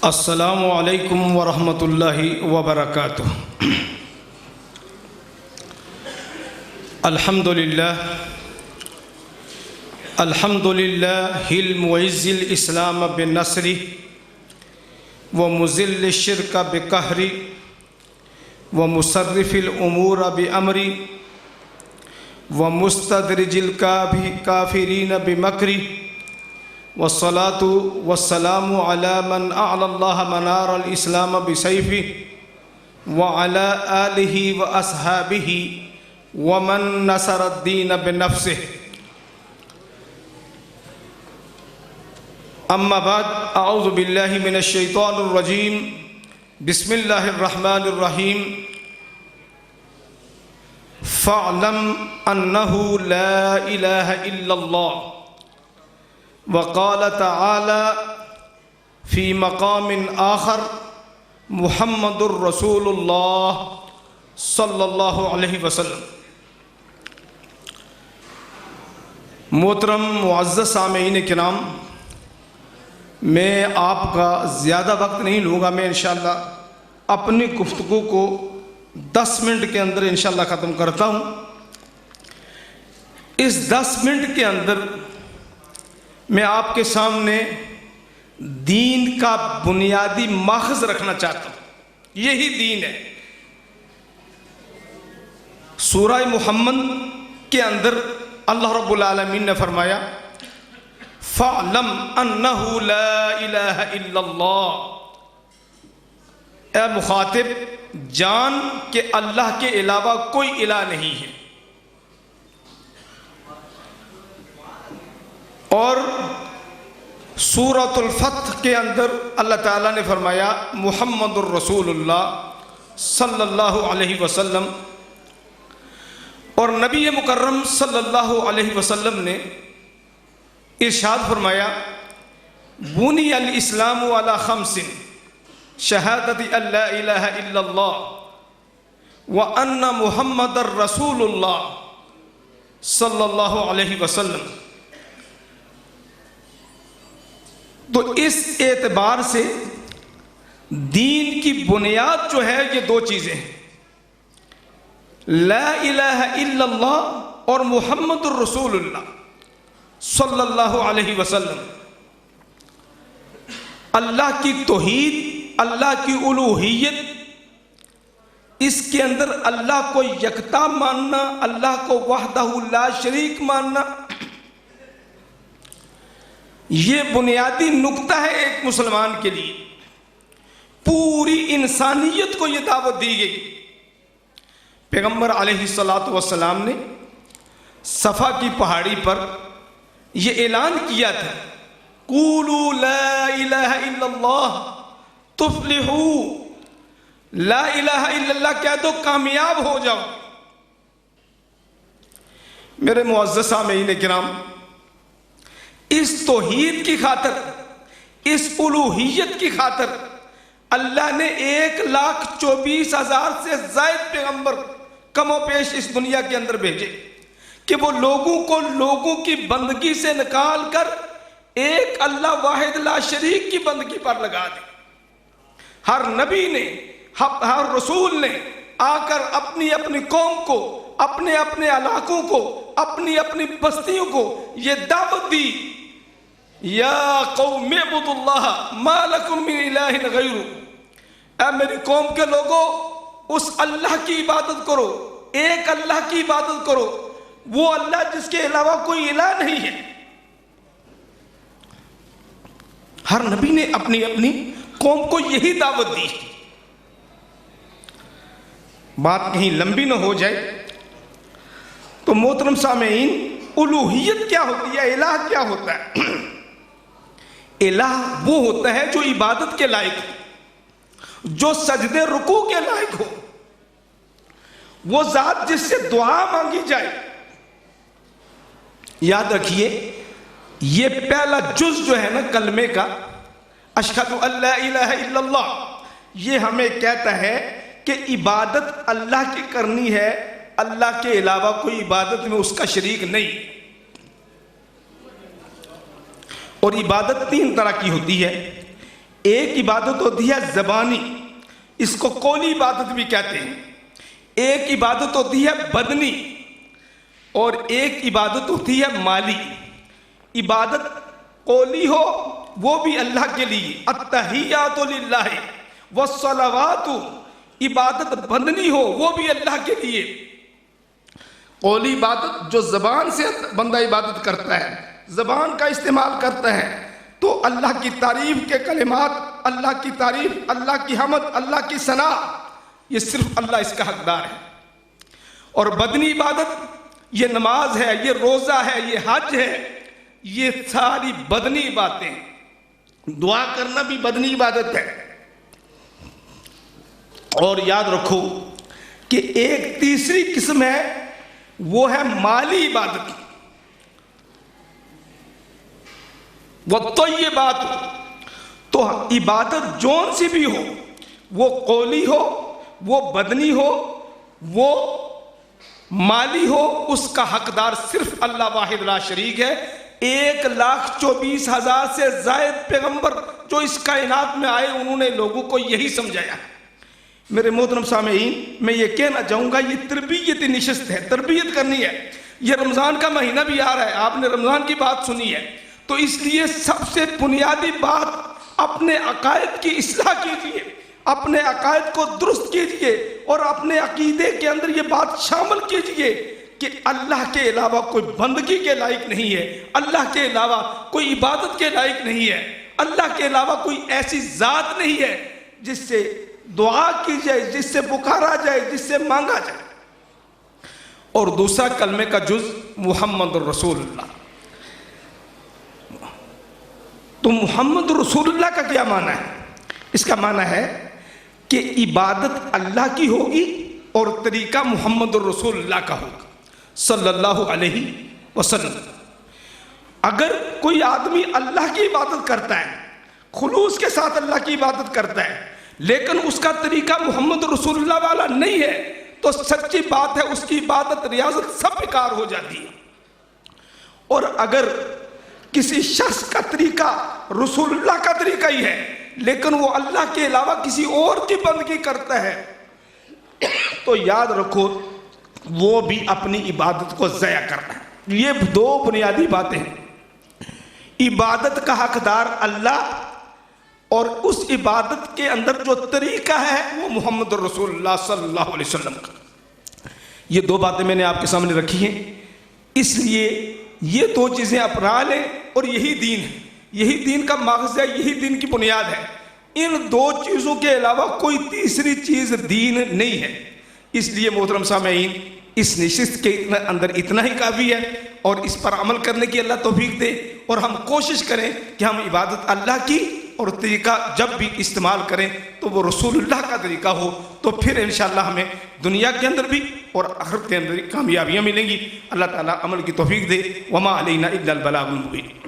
السلام علیکم ورحمۃ اللہ وبرکاتہ۔ الحمدللہ المعز الاسلام بنصری ومذل الشرک بقہری ومصرف الامور بامری ومستدرج الکافرین بمکری والصلاة والسلام على من أعلى الله منار الإسلام بسيفه وعلى آله وأصحابه ومن نصر الدين بنفسه. أما بعد، أعوذ بالله من الشيطان الرجيم. بسم الله الرحمن الرحيم. فاعلم أنه لا إله إلا الله. وقال تعالى في مقام آخر محمد الرسول اللہ صلی اللہ علیہ وسلم. محترم معزز سامعین کرام، میں آپ کا زیادہ وقت نہیں لوں گا. میں انشاءاللہ اپنی گفتگو کو 10 منٹ کے اندر انشاءاللہ ختم کرتا ہوں. اس 10 منٹ کے اندر میں آپ کے سامنے دین کا بنیادی ماخذ رکھنا چاہتا ہوں. یہی دین ہے. سورہ محمد کے اندر اللہ رب العالمین نے فرمایا فَاعْلَمْ أَنَّهُ لَا إِلَهَ إِلَّا اللَّهُ. اے مخاطب، جان کہ اللہ کے علاوہ کوئی الہ نہیں ہے. اور سورۃ الفتح کے اندر اللہ تعالیٰ نے فرمایا محمد الرسول اللہ صلی اللہ علیہ وسلم. اور نبی مکرم صلی اللہ علیہ وسلم نے ارشاد فرمایا بنی الاسلام علی خمس شہادت ان لا الہ الا اللہ وان محمد الرسول اللہ صلی اللہ علیہ وسلم. تو اس اعتبار سے دین کی بنیاد جو ہے یہ 2 چیزیں ہیں، لا الہ الا اللہ اور محمد الرسول اللہ صلی اللہ علیہ وسلم. اللہ کی توحید، اللہ کی الوہیت، اس کے اندر اللہ کو یکتا ماننا، اللہ کو وحدہ لا شریک ماننا، یہ بنیادی نقطہ ہے ایک مسلمان کے لیے. پوری انسانیت کو یہ دعوت دی گئی. پیغمبر علیہ السلام نے صفا کی پہاڑی پر یہ اعلان کیا تھا قولوا لا الہ الا اللہ تفلحوا. لا الہ الا اللہ کہہ دو، کامیاب ہو جاؤ. میرے معزز سامعین کرام، اس توحید کی خاطر، اس الوہیت کی خاطر اللہ نے 1,24,000 سے زائد پیغمبر کم و بیش اس دنیا کے اندر بھیجے کہ وہ لوگوں کو لوگوں کی بندگی سے نکال کر ایک اللہ واحد لا شریک کی بندگی پر لگا دے. ہر نبی نے، ہر رسول نے آ کر اپنی اپنی قوم کو، اپنے اپنے علاقوں کو، اپنی اپنی بستیوں کو یہ دعوت دی یا قوم اعبدوا اللہ ما لکم من الہ غیرہ. اے میری قوم کے لوگوں، اس اللہ کی عبادت کرو، ایک اللہ کی عبادت کرو، وہ اللہ جس کے علاوہ کوئی الہ نہیں ہے. ہر نبی نے اپنی اپنی قوم کو یہی دعوت دی. بات کہیں لمبی نہ ہو جائے تو محترم سامعین، الوہیت کیا ہوتی ہے، الہ کیا ہوتا ہے؟ الہ وہ ہوتا ہے جو عبادت کے لائق ہو، جو سجدے رکوع کے لائق ہو، وہ ذات جس سے دعا مانگی جائے. یاد رکھیے، یہ پہلا جز جو ہے نا کلمے کا، اشہد ان لا الہ الا اللہ، یہ ہمیں کہتا ہے کہ عبادت اللہ کی کرنی ہے، اللہ کے علاوہ کوئی عبادت میں اس کا شریک نہیں. اور عبادت تین طرح کی ہوتی ہے. ایک عبادت ہوتی ہے زبانی، اس کو قولی عبادت بھی کہتے ہیں، ایک عبادت ہوتی ہے بدنی، اور ایک عبادت ہوتی ہے مالی۔ عبادت قولی ہو وہ بھی اللہ کے لیے، التحیات للہ والصلوات، عبادت بدنی ہو وہ بھی اللہ کے لیے۔ قولی عبادت جو زبان سے بندہ عبادت کرتا ہے، زبان کا استعمال کرتا ہے، تو اللہ کی تعریف کے کلمات، اللہ کی تعریف، اللہ کی حمد، اللہ کی ثنا، یہ صرف اللہ اس کا حقدار ہے۔ اور بدنی عبادت یہ نماز ہے، یہ روزہ ہے، یہ حج ہے، یہ ساری بدنی باتیں۔ دعا کرنا بھی بدنی عبادت ہے۔ اور یاد رکھو کہ ایک تیسری قسم ہے، وہ ہے مالی عبادت۔ والطیبات، تو عبادت جون سی بھی ہو، وہ قولی ہو، وہ بدنی ہو، وہ مالی ہو، اس کا حقدار صرف اللہ واحد لا شریک ہے۔ 1,24,000 سے زائد پیغمبر جو اس کائنات میں آئے، انہوں نے لوگوں کو یہی سمجھایا۔ میرے محترم سامعین، میں یہ کہنا چاہوں گا، یہ تربیتی نشست ہے، تربیت کرنی ہے۔ یہ رمضان کا مہینہ بھی آ رہا ہے، آپ نے رمضان کی بات سنی ہے، تو اس لیے سب سے بنیادی بات، اپنے عقائد کی اصلاح کیجئے، اپنے عقائد کو درست کیجئے، اور اپنے عقیدے کے اندر یہ بات شامل کیجئے کہ اللہ کے علاوہ کوئی بندگی کے لائق نہیں ہے، اللہ کے علاوہ کوئی عبادت کے لائق نہیں ہے، اللہ کے علاوہ کوئی ایسی ذات نہیں ہے جس سے دعا کی جائے، جس سے پکارا جائے، جس سے مانگا جائے۔ اور دوسرا کلمے کا جز محمد رسول اللہ۔ تو محمد رسول اللہ کا کیا معنی ہے؟ اس کا معنی ہے کہ عبادت اللہ کی ہوگی اور طریقہ محمد رسول اللہ کا ہوگا صلی اللہ علیہ وسلم۔ اگر کوئی آدمی اللہ کی عبادت کرتا ہے، خلوص کے ساتھ اللہ کی عبادت کرتا ہے، لیکن اس کا طریقہ محمد رسول اللہ والا نہیں ہے، تو سچی بات ہے اس کی عبادت، ریاضت سب بیکار ہو جاتی ہے۔ اور اگر کسی شخص کا طریقہ رسول اللہ کا طریقہ ہی ہے، لیکن وہ اللہ کے علاوہ کسی اور کی بندگی کرتا ہے، تو یاد رکھو وہ بھی اپنی عبادت کو ضائع کرنا ہے۔ یہ دو بنیادی باتیں ہیں، عبادت کا حقدار اللہ، اور اس عبادت کے اندر جو طریقہ ہے وہ محمد رسول اللہ صلی اللہ علیہ وسلم کا۔ یہ دو باتیں میں نے آپ کے سامنے رکھی ہیں، اس لیے یہ دو چیزیں اپنا لیں، اور یہی دین ہے، یہی دین کا مغز ہے، یہی دین کی بنیاد ہے۔ ان دو چیزوں کے علاوہ کوئی تیسری چیز دین نہیں ہے۔ اس لیے محترم سامعین، اس نشست کے اندر اتنا ہی کافی ہے، اور اس پر عمل کرنے کی اللہ توفیق دے، اور ہم کوشش کریں کہ ہم عبادت اللہ کی اور طریقہ جب بھی استعمال کریں تو وہ رسول اللہ کا طریقہ ہو، تو پھر انشاءاللہ ہمیں دنیا کے اندر بھی اور آخرت کے اندر کامیابیاں ملیں گی۔ اللہ تعالیٰ عمل کی توفیق دے۔ وما علینا الا البلاغ المبین۔